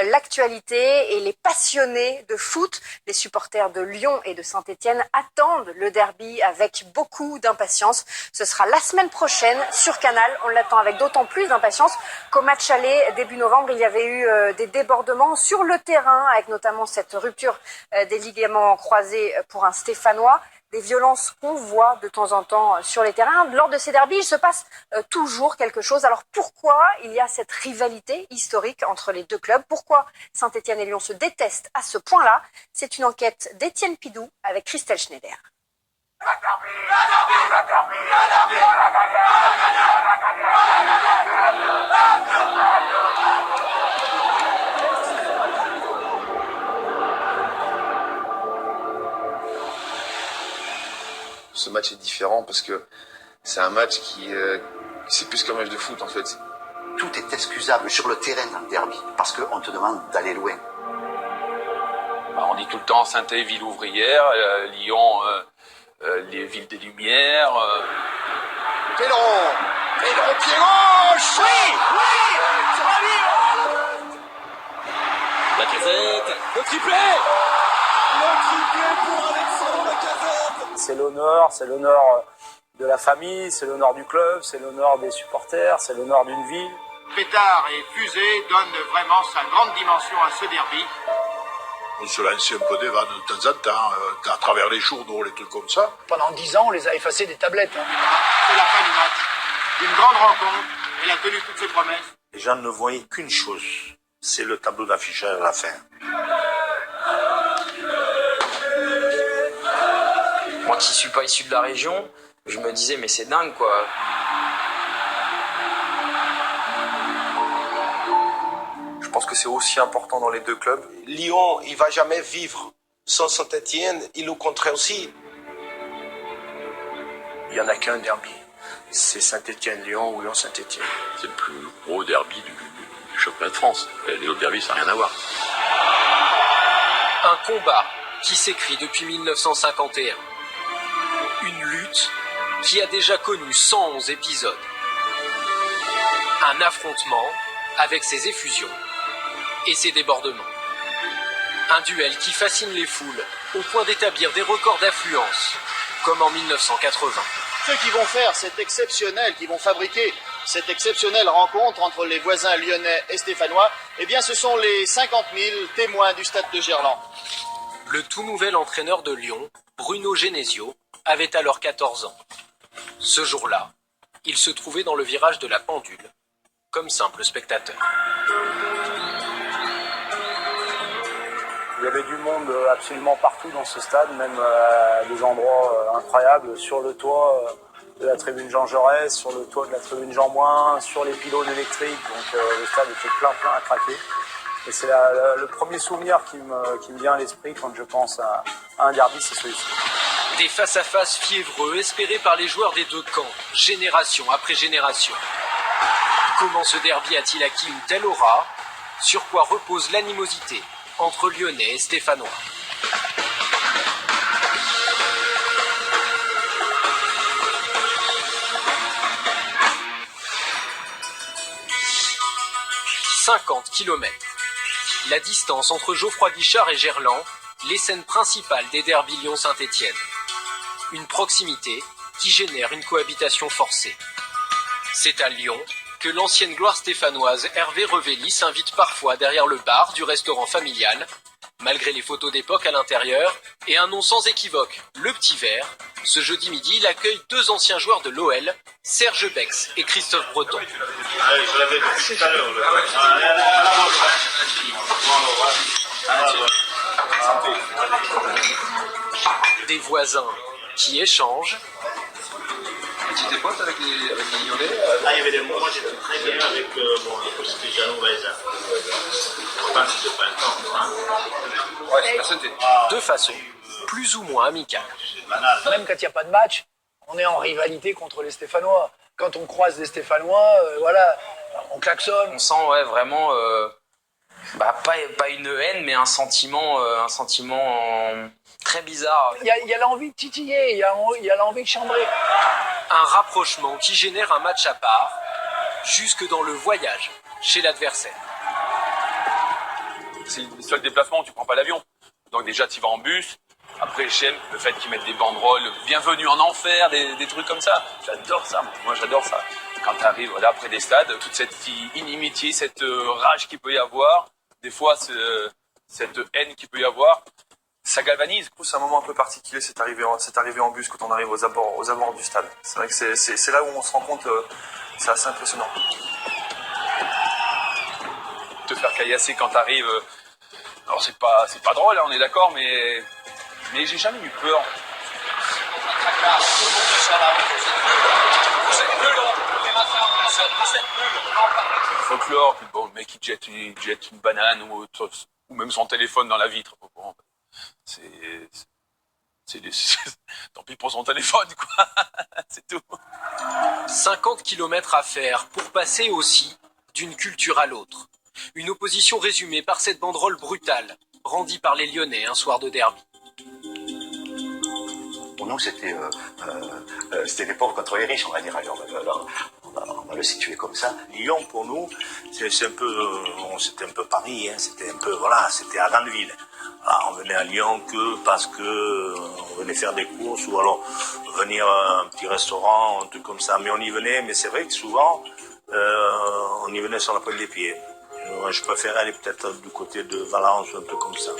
l'actualité et les passionnés de foot, les supporters de Lyon et de Saint-Etienne attendent le derby avec beaucoup d'impatience. Ce sera la semaine prochaine sur Canal. On l'attend avec d'autant plus d'impatience qu'au match aller début novembre, il y avait eu des débordements sur le terrain avec notamment cette rupture des ligaments croisés pour un Stéphanois. Des violences qu'on voit de temps en temps sur les terrains. Lors de ces derbys, il se passe toujours quelque chose. Alors pourquoi il y a cette rivalité historique entre les deux clubs? Pourquoi Saint-Etienne et Lyon se détestent à ce point-là? C'est une enquête d'Étienne Pidou avec Christelle Schneider. Ce match est différent parce que c'est un match c'est plus qu'un match de foot en fait. Tout est excusable sur le terrain dans le derby parce qu'on te demande d'aller loin. On dit tout le temps Saint-Étienne, ville ouvrière, Lyon, les villes des Lumières. Pedro, pied gauche. Oui, sur la ligne. Lacazette, Le triplé pour Alexandre Lacazette. C'est l'honneur de la famille, c'est l'honneur du club, c'est l'honneur des supporters, c'est l'honneur d'une ville. Pétard et fusée donnent vraiment sa grande dimension à ce derby. On se lançait un peu des vannes de temps en temps, à travers les journaux, les trucs comme ça. Pendant 10 ans, on les a effacés des tablettes. C'est la fin du match, d'une grande rencontre. Elle a tenu toutes ses promesses. Les gens ne voyaient qu'une chose, c'est le tableau d'affichage à la fin. Moi qui suis pas issu de la région, je me disais mais c'est dingue quoi. Je pense que c'est aussi important dans les deux clubs. Lyon, il va jamais vivre sans Saint-Etienne, et le contraire aussi. Il n'y en a qu'un derby, c'est Saint-Etienne-Lyon ou Lyon-Saint-Etienne. C'est le plus gros derby du championnat de France. Les autres derbys, ça n'a rien à voir. Un combat qui s'écrit depuis 1951. Une lutte qui a déjà connu 111 épisodes. Un affrontement avec ses effusions et ses débordements. Un duel qui fascine les foules au point d'établir des records d'affluence, comme en 1980. Ceux qui vont faire cet exceptionnel, qui vont fabriquer cette exceptionnelle rencontre entre les voisins lyonnais et stéphanois, eh bien ce sont les 50 000 témoins du stade de Gerland. Le tout nouvel entraîneur de Lyon, Bruno Genesio, avait alors 14 ans. Ce jour-là, il se trouvait dans le virage de la Pendule, comme simple spectateur. Il y avait du monde absolument partout dans ce stade, même à des endroits incroyables, sur le toit de la tribune Jean Jaurès, sur le toit de la tribune Jean Moin, sur les pylônes électriques, donc le stade était plein à craquer. Et c'est le premier souvenir qui me vient à l'esprit quand je pense à un derby, c'est celui-ci. Des face-à-face fiévreux espérés par les joueurs des deux camps, génération après génération. Comment ce derby a-t-il acquis une telle aura? Sur quoi repose l'animosité entre Lyonnais et Stéphanois? « 50 km. La distance entre Geoffroy Guichard et Gerland, les scènes principales des derbys Lyon-Saint-Etienne. Une proximité qui génère une cohabitation forcée. C'est à Lyon que l'ancienne gloire stéphanoise Hervé Revelli s'invite parfois derrière le bar du restaurant familial, malgré les photos d'époque à l'intérieur et un nom sans équivoque, le Petit Vert. Ce jeudi midi, il accueille deux anciens joueurs de l'OL, Serge Bex et Christophe Breton. Je l'avais dit tout à l'heure. Des voisins qui échangent. Tu étais pote avec les Lyonnais? Il y avait des moments, j'étais très bien avec c'était Jeannot Baeza. Pourtant, c'était pas un temps. Ouais, c'est la santé. De façon plus ou moins amicale. Même quand il n'y a pas de match, on est en rivalité contre les Stéphanois. Quand on croise des Stéphanois, voilà, on klaxonne. On sent vraiment, pas une haine, mais un sentiment très bizarre. Il y a l'envie de titiller, il y a l'envie de chambrer. Un rapprochement qui génère un match à part, jusque dans le voyage chez l'adversaire. c'est le seul déplacement où tu prends pas l'avion. Donc déjà, tu vas en bus. Après, j'aime le fait qu'ils mettent des banderoles « Bienvenue en enfer », des trucs comme ça. J'adore ça, moi j'adore ça. Quand tu arrives là, près des stades, toute cette inimitié, cette rage qu'il peut y avoir, des fois cette haine qu'il peut y avoir, ça galvanise. C'est un moment un peu particulier, cette arrivée en bus quand on arrive aux abords du stade. C'est vrai que c'est là où on se rend compte, c'est assez impressionnant. Te faire caillasser quand t'arrives, alors c'est pas drôle, hein, on est d'accord, mais j'ai jamais eu peur. Folklore, puis bon, le mec il jette une banane ou même son téléphone dans la vitre. Bon, tant pis pour son téléphone, quoi. C'est tout. 50 km à faire pour passer aussi d'une culture à l'autre. Une opposition résumée par cette banderole brutale, brandie par les Lyonnais un soir de derby. Pour nous, c'était les pauvres contre les riches, on va dire. Alors, on va le situer comme ça. Lyon, pour nous, c'était un peu Paris, hein, c'était à grande ville. Alors, on venait à Lyon que parce que on venait faire des courses ou alors venir à un petit restaurant, un truc comme ça. Mais on y venait, mais c'est vrai que souvent, on y venait sur la pointe des pieds. Je préférais aller peut-être du côté de Valence, un peu comme ça.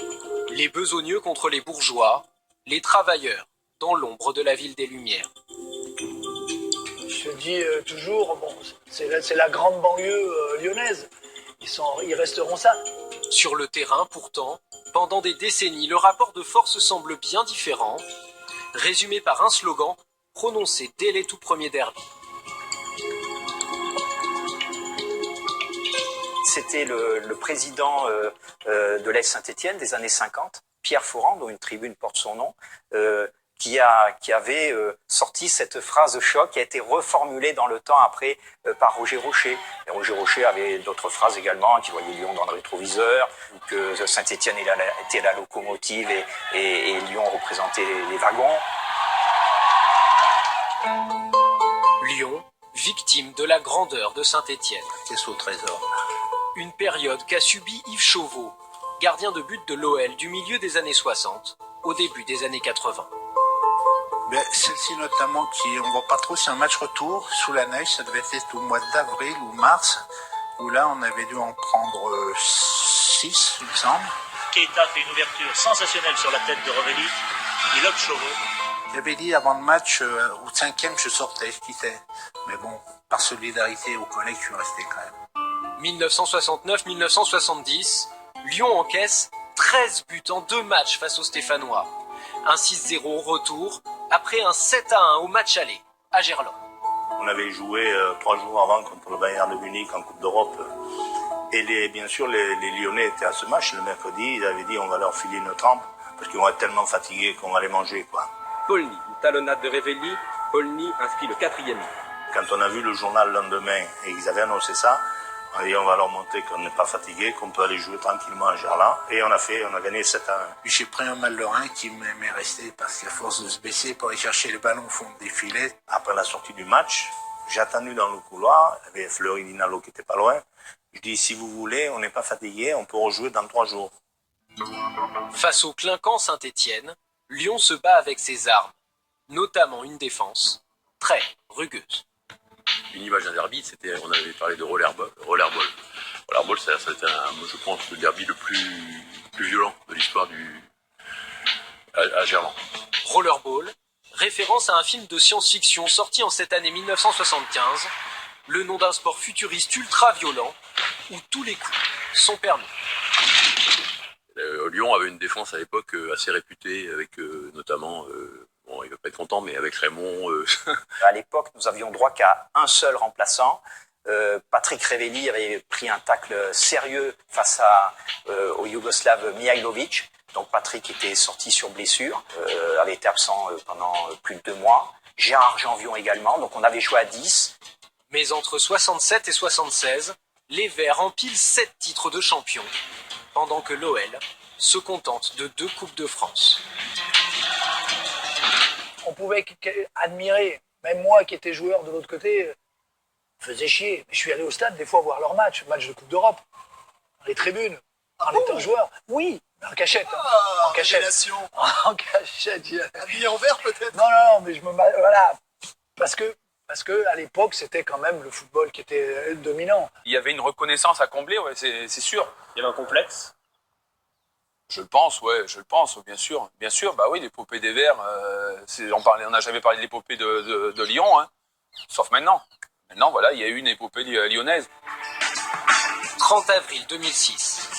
Les besogneux contre les bourgeois, les travailleurs, dans l'ombre de la ville des Lumières. Je dis toujours, bon, c'est la grande banlieue lyonnaise. Ils resteront ça. Sur le terrain, pourtant, pendant des décennies, le rapport de force semble bien différent, résumé par un slogan prononcé dès les tout premiers derbys. C'était le président de l'Est Saint-Étienne des années 50, Pierre Fourand, dont une tribune porte son nom, qui avait sorti cette phrase choc qui a été reformulée dans le temps après par Roger Rocher. Et Roger Rocher avait d'autres phrases également, qui voyait Lyon dans le rétroviseur, que Saint-Étienne était la locomotive et Lyon représentait les wagons. Lyon, victime de la grandeur de Saint-Étienne. C'est au trésor. Une période qu'a subi Yves Chauveau, gardien de but de l'OL du milieu des années 60 au début des années 80. Celle-ci notamment, on voit pas trop, c'est un match retour sous la neige, ça devait être au mois d'avril ou mars, où là on avait dû en prendre 6, il me semble. Keita fait une ouverture sensationnelle sur la tête de Revelli, il lobe Chauveau. J'avais dit avant le match, au 5e je sortais, je quittais. Mais bon, par solidarité aux collègues, je suis resté quand même. 1969-1970, Lyon encaisse 13 buts en 2 matchs face aux Stéphanois. Un 6-0 au retour, après un 7-1 au match aller, à Gerland. On avait joué 3 jours avant contre le Bayern de Munich en Coupe d'Europe. Et bien sûr, les Lyonnais étaient à ce match le mercredi. Ils avaient dit on va leur filer une trempe parce qu'ils vont être tellement fatigués qu'on va les manger, quoi. Polny, une talonnade de Revelli. Polny inscrit le 4e. Quand on a vu le journal le lendemain et qu'ils avaient annoncé ça, on a dit on va leur montrer qu'on n'est pas fatigué, qu'on peut aller jouer tranquillement à Gerland. Et on a gagné 7-1. J'ai pris un mal de rein qui m'est resté parce qu'à force de se baisser pour aller chercher le ballon au fond des filets. Après la sortie du match, j'ai attendu dans le couloir, il y avait Fleury Dinalo qui était pas loin. Je dis si vous voulez, on n'est pas fatigué, on peut rejouer dans 3 jours. Face au clinquant Saint-Étienne, Lyon se bat avec ses armes, notamment une défense très rugueuse. Une image d'un derby, on avait parlé de rollerball. Rollerball, ça a été, je pense, le derby le plus violent de l'histoire à Gerland. Rollerball, référence à un film de science-fiction sorti en cette année 1975, le nom d'un sport futuriste ultra-violent où tous les coups sont permis. Lyon avait une défense à l'époque assez réputée, avec notamment... Bon, il ne va pas être content, mais avec Raymond... À l'époque, nous avions droit qu'à un seul remplaçant. Patrick Revelli avait pris un tacle sérieux face au Yougoslave Mihailovic. Donc Patrick était sorti sur blessure, avait été absent pendant plus de 2 mois. Gérard Janvion également, donc on avait joué à 10. Mais entre 67 et 76, les Verts empilent 7 titres de champion, pendant que l'OL se contente de 2 Coupes de France. On pouvait admirer, même moi qui étais joueur de l'autre côté, faisait chier. Mais je suis allé au stade des fois voir leur match de Coupe d'Europe, dans les tribunes. en étant joueur. Oui, en cachette. En cachette. En cachette. Habillé en vert peut-être. Non, mais voilà. Parce que à l'époque, c'était quand même le football qui était dominant. Il y avait une reconnaissance à combler, ouais, c'est sûr. Il y avait un complexe. Je le pense, bien sûr. Bien sûr, bah oui, l'épopée des Verts, on n'a jamais parlé de l'épopée de Lyon, hein, sauf maintenant. Maintenant, voilà, il y a eu une épopée lyonnaise. 30 avril 2006.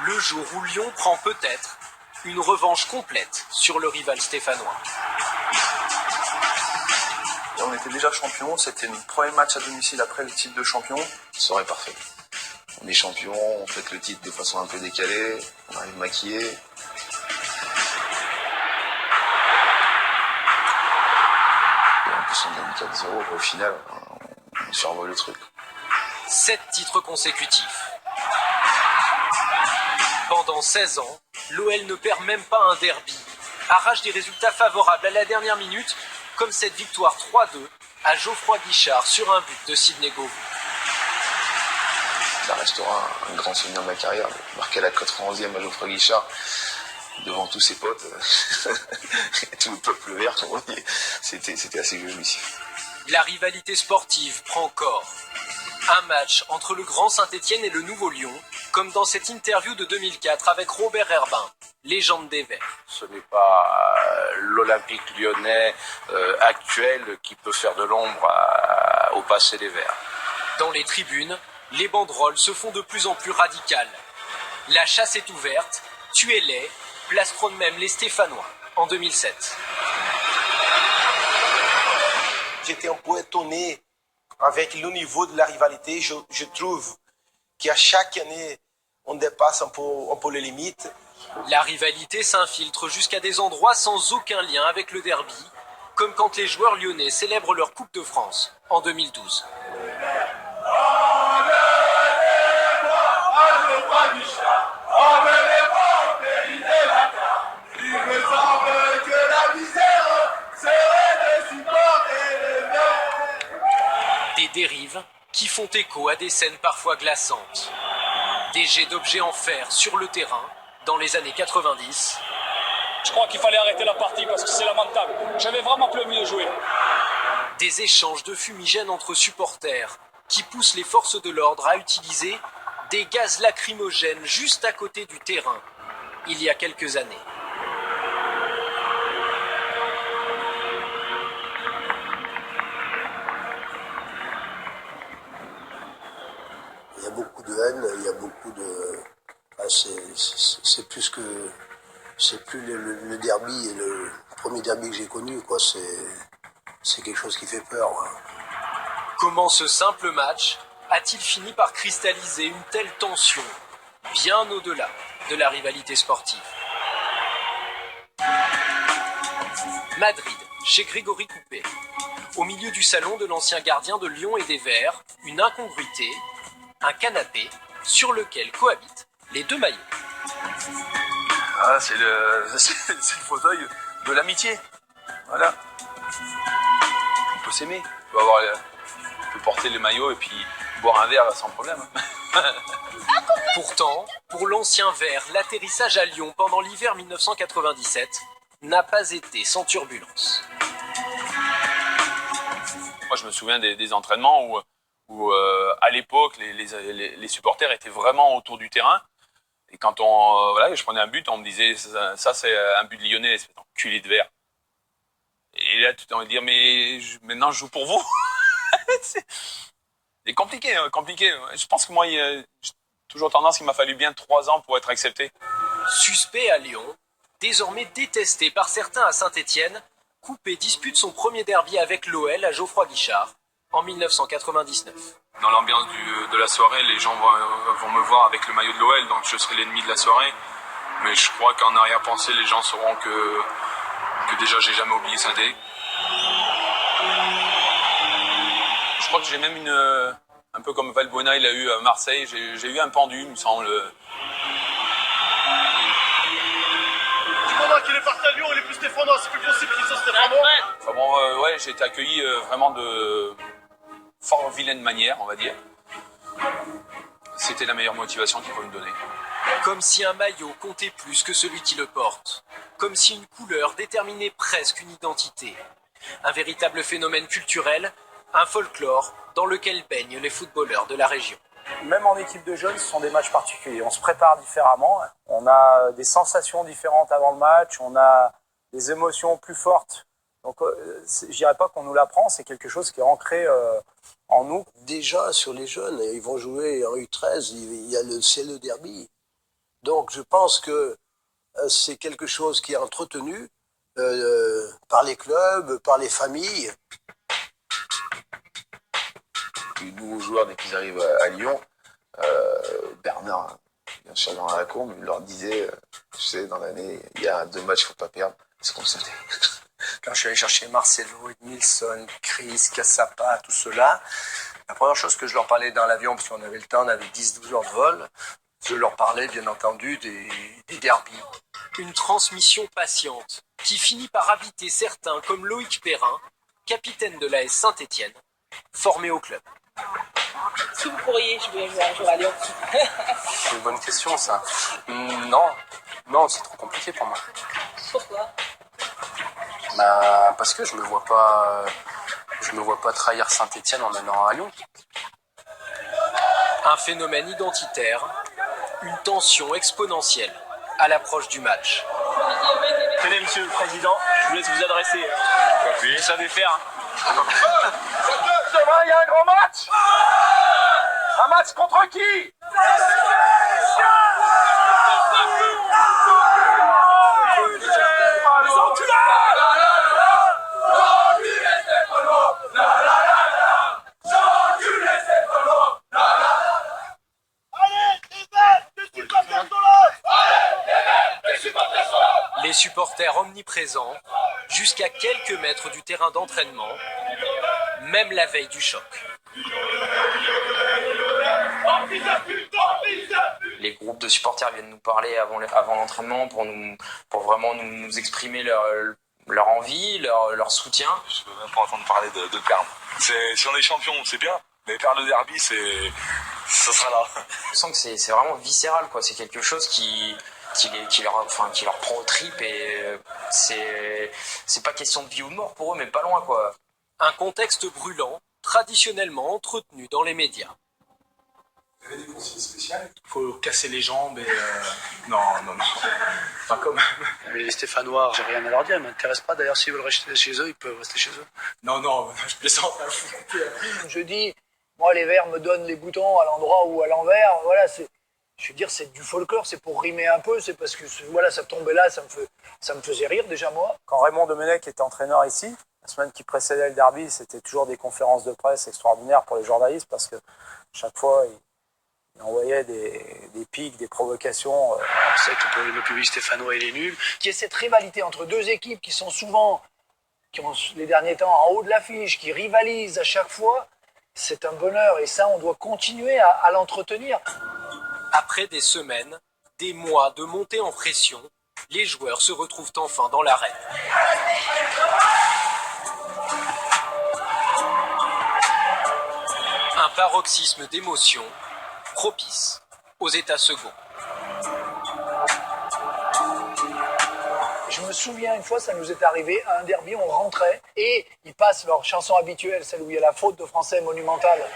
Le jour où Lyon prend peut-être une revanche complète sur le rival stéphanois. Et on était déjà champion, c'était notre premier match à domicile après le titre de champion. Soirée parfaite. On est champion, on fête le titre de façon un peu décalée, on arrive maquillé. Et en plus on gagne 4-0, au final on survole le truc. 7 titres consécutifs. Pendant 16 ans, l'OL ne perd même pas un derby. Arrache des résultats favorables à la dernière minute, comme cette victoire 3-2 à Geoffroy Guichard sur un but de Sidney Govou. Ça restera un grand souvenir de ma carrière, marqué à la 91e à Geoffroy Guichard, devant tous ses potes, tout le peuple vert, c'était assez jouissif. La rivalité sportive prend corps. Un match entre le Grand Saint-Étienne et le Nouveau Lyon, comme dans cette interview de 2004 avec Robert Herbin, légende des Verts. Ce n'est pas l'Olympique lyonnais actuel qui peut faire de l'ombre au passé des Verts. Dans les tribunes, les banderoles se font de plus en plus radicales. La chasse est ouverte, tuez-les, placeront même les Stéphanois en 2007. J'étais un peu étonné avec le niveau de la rivalité. Je trouve qu'à chaque année, on dépasse un peu les limites. La rivalité s'infiltre jusqu'à des endroits sans aucun lien avec le derby, comme quand les joueurs lyonnais célèbrent leur Coupe de France en 2012. Il me semble que la misère serait de supporter les Verts. Des dérives qui font écho à des scènes parfois glaçantes. Des jets d'objets en fer sur le terrain dans les années 90. Je crois qu'il fallait arrêter la partie parce que c'est lamentable. J'avais vraiment plus envie de jouer. Des échanges de fumigènes entre supporters qui poussent les forces de l'ordre à utiliser des gaz lacrymogènes juste à côté du terrain, il y a quelques années. Il y a beaucoup de haine, il y a beaucoup de... c'est plus que... C'est plus le derby, le premier derby que j'ai connu, quoi. C'est quelque chose qui fait peur. Ouais. Comment ce simple match a-t-il fini par cristalliser une telle tension, bien au-delà de la rivalité sportive? Madrid, chez Grégory Coupet. Au milieu du salon de l'ancien gardien de Lyon et des Verts, une incongruité, un canapé sur lequel cohabitent les deux maillots. Ah, c'est le fauteuil de l'amitié. Voilà. On peut s'aimer. On peut porter le maillot et puis boire un verre sans problème. Pourtant, pour l'ancien Vert, l'atterrissage à Lyon pendant l'hiver 1997 n'a pas été sans turbulence. Moi, je me souviens des entraînements où à l'époque, les supporters étaient vraiment autour du terrain. Et quand je prenais un but, on me disait ça c'est un but lyonnais, c'est un enculé de Vert. Et là, tu as envie de dire mais maintenant je joue pour vous. C'est compliqué, hein, compliqué. Je pense que moi, j'ai toujours tendance, il m'a fallu bien 3 ans pour être accepté. Suspect à Lyon, désormais détesté par certains à Saint-Étienne, Coupet dispute son premier derby avec l'OL à Geoffroy Guichard en 1999. Dans l'ambiance de la soirée, les gens vont me voir avec le maillot de l'OL, donc je serai l'ennemi de la soirée. Mais je crois qu'en arrière-pensée, les gens sauront que déjà, j'ai jamais oublié Saint-Étienne. Je crois que j'ai même un peu comme Valbuena, il a eu à Marseille, j'ai eu un pendu, il me semble. Du moment qu'il est parti à Lyon, il est plus stéphanois, c'est plus possible qu'il soit stéphanois. Enfin bon, j'ai été accueilli vraiment de fort vilaine manière, on va dire. c'était la meilleure motivation qu'il pouvait me donner. Comme si un maillot comptait plus que celui qui le porte. Comme si une couleur déterminait presque une identité. Un véritable phénomène culturel, un folklore dans lequel baignent les footballeurs de la région. Même en équipe de jeunes, ce sont des matchs particuliers. On se prépare différemment. On a des sensations différentes avant le match. On a des émotions plus fortes. Donc, je dirais pas qu'on nous l'apprend. C'est quelque chose qui est ancré en nous. Déjà, sur les jeunes, ils vont jouer en U13. C'est le derby. Donc, je pense que c'est quelque chose qui est entretenu par les clubs, par les familles. Les nouveaux joueurs, dès qu'ils arrivent à Lyon, Bernard, bien sûr dans la cour, il leur disait, tu sais, dans l'année, il y a 2 matchs, il ne faut pas perdre. C'est comme ça. Quand je suis allé chercher Marcelo, Edmilson, Chris, Cassapa, tout cela, la première chose que je leur parlais dans l'avion, parce qu'on avait le temps, on avait 10-12 heures de vol, je leur parlais bien entendu des derbies. Une transmission patiente qui finit par habiter certains comme Loïc Perrin, capitaine de l'AS Saint-Étienne, formé au club. Est-ce que vous pourriez jouer un jour à Lyon? C'est une bonne question, ça. Non, c'est trop compliqué pour moi. Pourquoi? Parce que je me vois pas trahir Saint-Étienne en allant à Lyon. Un phénomène identitaire, une tension exponentielle à l'approche du match. Tenez, monsieur le président, je vous laisse vous adresser. Oui, vous savez faire. Demain, il y a un grand match. Un match contre qui? Les supporters omniprésents, jusqu'à quelques mètres du terrain d'entraînement, même la veille du choc. Les groupes de supporters viennent nous parler avant l'entraînement pour vraiment nous exprimer leur envie, leur soutien. Je ne veux même pas entendre parler de perdre. Si on est champion, c'est bien, mais perdre le derby, ça sera là. On sent que c'est vraiment viscéral, quoi. C'est quelque chose qui leur prend aux tripes et c'est pas question de vie ou de mort pour eux, mais pas loin, quoi. Un contexte brûlant, traditionnellement entretenu dans les médias. Vous avez des consignes spéciales? Il faut casser les jambes et... Non. Enfin, quand même. Mais les Stéphanois, j'ai rien à leur dire, ils ne m'intéressent pas. D'ailleurs, s'ils veulent rester chez eux, ils peuvent rester chez eux. Non, je plaisante. Je dis, moi, les Verts me donnent les boutons à l'endroit ou à l'envers. Voilà, je veux dire, c'est du folklore, c'est pour rimer un peu, c'est parce que voilà, ça tombait là, ça me faisait rire déjà, moi. Quand Raymond Domenech était entraîneur ici, la semaine qui précédait le derby, c'était toujours des conférences de presse extraordinaires pour les journalistes parce que chaque fois, il envoyait des pics, des provocations. On sait que le public stéphanois, il est nul. Qu'il y ait cette rivalité entre deux équipes qui sont souvent, qui ont les derniers temps en haut de l'affiche, qui rivalisent à chaque fois, c'est un bonheur. Et ça, on doit continuer à l'entretenir. Après des semaines, des mois de montée en pression, les joueurs se retrouvent enfin dans l'arène. Un paroxysme d'émotion propice aux états seconds. Je me souviens une fois, ça nous est arrivé, à un derby, on rentrait et ils passent leur chanson habituelle, celle où il y a la faute de français monumentale.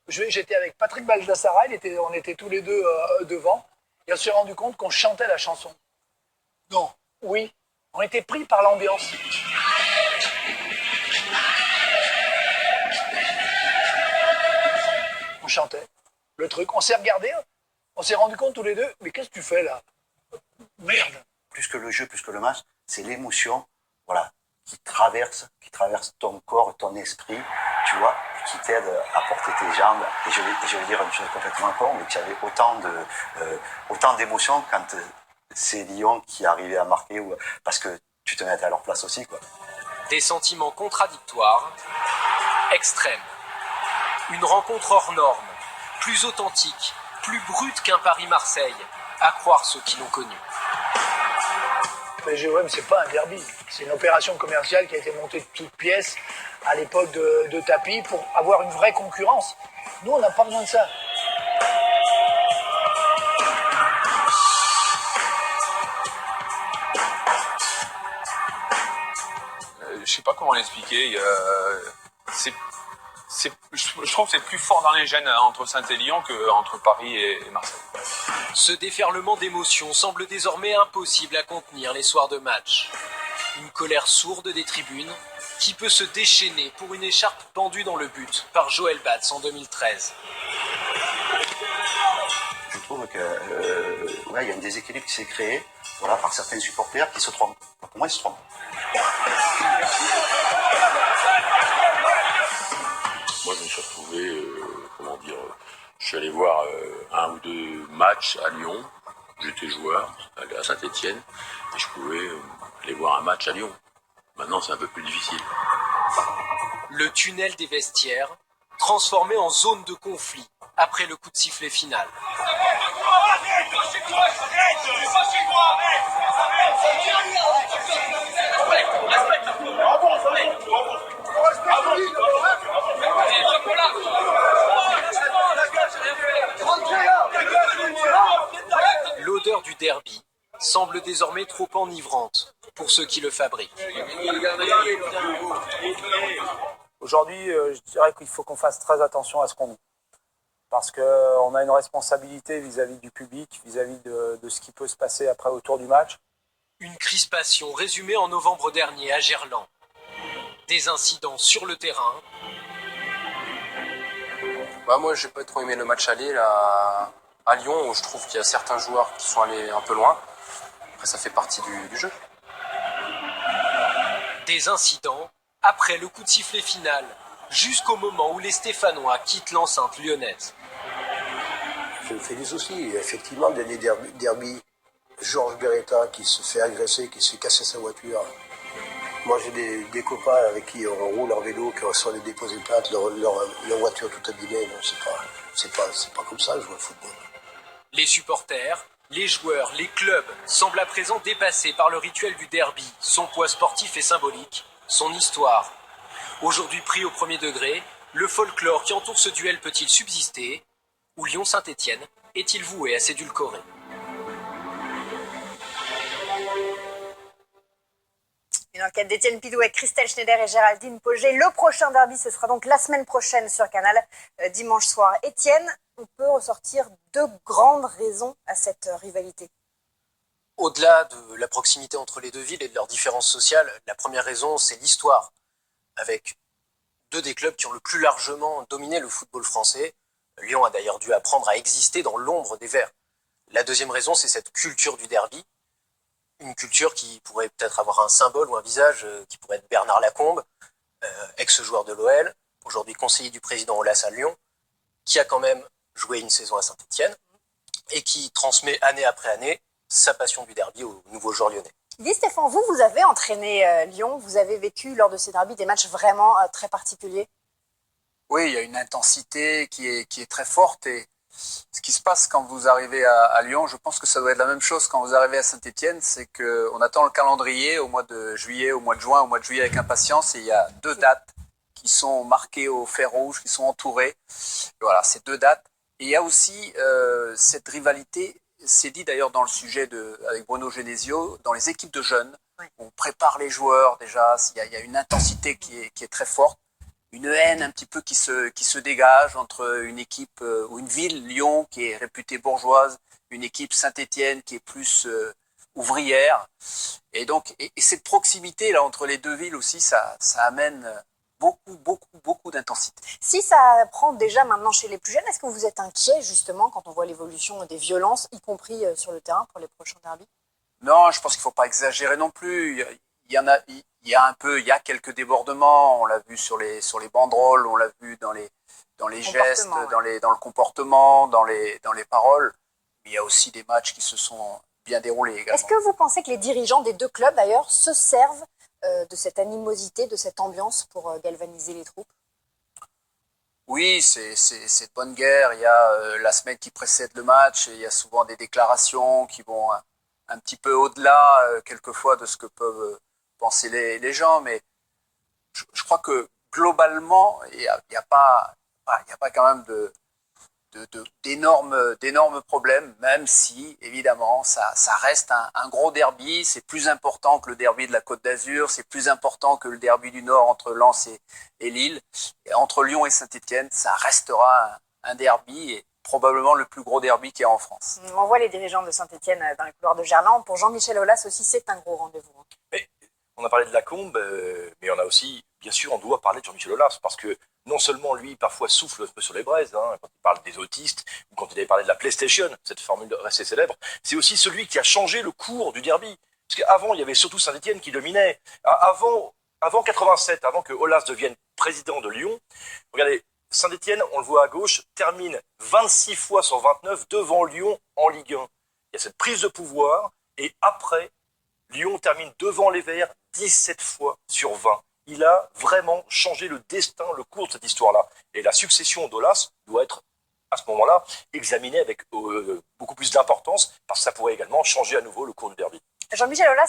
J'étais avec Patrick Baldassara, on était tous les deux devant, et on s'est rendu compte qu'on chantait la chanson. Non, oui, on était pris par l'ambiance. On chantait le truc, on s'est regardé, on s'est rendu compte tous les deux, mais qu'est-ce que tu fais là? Merde. Plus que le jeu, plus que le match, c'est l'émotion, voilà, qui traverse ton corps, ton esprit, tu vois, qui t'aide à porter tes jambes. Et je vais dire une chose complètement con, mais que j'avais autant d'émotions quand c'est Lyon qui arrivait à marquer, parce que tu te mettais à leur place aussi, quoi. Des sentiments contradictoires, extrêmes. Une rencontre hors norme, plus authentique, plus brute qu'un Paris-Marseille, à croire ceux qui l'ont connu. Mais GOM, c'est pas un derby. C'est une opération commerciale qui a été montée de toutes pièces à l'époque de Tapi pour avoir une vraie concurrence. Nous, on n'a pas besoin de ça. Je sais pas comment l'expliquer. Je trouve que c'est plus fort dans les gènes entre Saint et Lyon qu'entre Paris et Marseille. Ce déferlement d'émotions semble désormais impossible à contenir les soirs de match. Une colère sourde des tribunes qui peut se déchaîner pour une écharpe pendue dans le but par Joël Batz en 2013. Je trouve que il y a un déséquilibre qui s'est créé par certains supporters qui se trompent. Pour moi, ils se trompent. Moi, je me suis retrouvé, je suis allé voir un ou deux matchs à Lyon. J'étais joueur à Saint-Étienne et je pouvais aller voir un match à Lyon. Maintenant, c'est un peu plus difficile. Le tunnel des vestiaires, transformé en zone de conflit après le coup de sifflet final. L'odeur du derby semble désormais trop enivrante pour ceux qui le fabriquent. Aujourd'hui, je dirais qu'il faut qu'on fasse très attention à ce qu'on dit. Parce qu'on a une responsabilité vis-à-vis du public, vis-à-vis de ce qui peut se passer après autour du match. Une crispation résumée en novembre dernier à Gerland. Des incidents sur le terrain. Moi, j'ai pas trop aimé le match aller là, à Lyon, où je trouve qu'il y a certains joueurs qui sont allés un peu loin. Après, ça fait partie du jeu. Des incidents après le coup de sifflet final, jusqu'au moment où les Stéphanois quittent l'enceinte lyonnaise. Je me fais des soucis. Effectivement, des derbies, Georges Beretta qui se fait agresser, qui se fait casser sa voiture. Moi, j'ai des copains avec qui on roule en vélo, qui reçoivent des déposés de plainte, leur voiture tout abîmée. Non, c'est pas comme ça que je vois le football. Les supporters, les joueurs, les clubs semblent à présent dépassés par le rituel du derby, son poids sportif et symbolique, son histoire. Aujourd'hui pris au premier degré, le folklore qui entoure ce duel peut-il subsister? Ou Lyon-Saint-Étienne est-il voué à s'édulcorer? Une enquête d'Étienne Pidou avec Christelle Schneider et Géraldine Pauget. Le prochain derby, ce sera donc la semaine prochaine sur Canal, dimanche soir. Étienne, on peut ressortir deux grandes raisons à cette rivalité. Au-delà de la proximité entre les deux villes et de leurs différences sociales, la première raison, c'est l'histoire. Avec deux des clubs qui ont le plus largement dominé le football français. Lyon a d'ailleurs dû apprendre à exister dans l'ombre des Verts. La deuxième raison, c'est cette culture du derby. Une culture qui pourrait peut-être avoir un symbole ou un visage qui pourrait être Bernard Lacombe, ex-joueur de l'OL, aujourd'hui conseiller du président Aulas à Lyon, qui a quand même joué une saison à Saint-Étienne et qui transmet année après année sa passion du derby aux nouveaux joueurs lyonnais. Dis Stéphane, vous avez entraîné Lyon, vous avez vécu lors de ces derbys des matchs vraiment très particuliers. Oui, il y a une intensité qui est très forte et ce qui se passe quand vous arrivez à Lyon, je pense que ça doit être la même chose quand vous arrivez à Saint-Étienne, c'est qu'on attend le calendrier au mois de juillet, au mois de juin, au mois de juillet avec impatience et il y a deux dates qui sont marquées au fer rouge, qui sont entourées. Et voilà, ces deux dates. Et il y a aussi cette rivalité, c'est dit d'ailleurs dans le sujet avec Bruno Genesio, dans les équipes de jeunes, on prépare les joueurs déjà, il y a une intensité qui est très forte. Une haine un petit peu qui se dégage entre une équipe ou une ville, Lyon, qui est réputée bourgeoise, une équipe Saint-Étienne qui est plus ouvrière. Et donc, et cette proximité là entre les deux villes aussi, ça amène beaucoup d'intensité. Si ça prend déjà maintenant chez les plus jeunes, est-ce que vous êtes inquiet justement quand on voit l'évolution des violences, y compris sur le terrain pour les prochains derbys? Non, je pense qu'il ne faut pas exagérer non plus. Il y a quelques débordements, on l'a vu sur les banderoles, on l'a vu dans les gestes, dans le comportement, dans les paroles. Mais il y a aussi des matchs qui se sont bien déroulés également. Est-ce que vous pensez que les dirigeants des deux clubs d'ailleurs se servent de cette animosité, de cette ambiance pour galvaniser les troupes? Oui, c'est de bonne guerre. Il y a la semaine qui précède le match, et il y a souvent des déclarations qui vont un petit peu au-delà quelquefois de ce que peuvent penser les gens, mais je crois que globalement, il n'y a pas quand même d'énormes problèmes, même si, évidemment, ça reste un gros derby. C'est plus important que le derby de la Côte d'Azur, c'est plus important que le derby du Nord entre Lens et Lille. Et entre Lyon et Saint-Etienne, ça restera un derby et probablement le plus gros derby qu'il y a en France. On voit les dirigeants de Saint-Etienne dans les couloirs de Gerland. Pour Jean-Michel Aulas aussi, c'est un gros rendez-vous. Mais on a parlé de Lacombe, mais on a aussi, bien sûr, on doit parler de Jean-Michel Aulas, parce que non seulement lui, parfois, souffle un peu sur les braises, hein, quand il parle des autistes, ou quand il avait parlé de la PlayStation, cette formule assez célèbre, c'est aussi celui qui a changé le cours du derby. Parce qu'avant, il y avait surtout Saint-Etienne qui dominait. Avant 87, avant que Aulas devienne président de Lyon, regardez, Saint-Etienne, on le voit à gauche, termine 26 fois sur 29 devant Lyon en Ligue 1. Il y a cette prise de pouvoir, et après, Lyon termine devant les Verts 17 fois sur 20. Il a vraiment changé le destin, le cours de cette histoire-là. Et la succession d'Aulas doit être, à ce moment-là, examinée avec beaucoup plus d'importance, parce que ça pourrait également changer à nouveau le cours du derby. Jean-Michel Aulas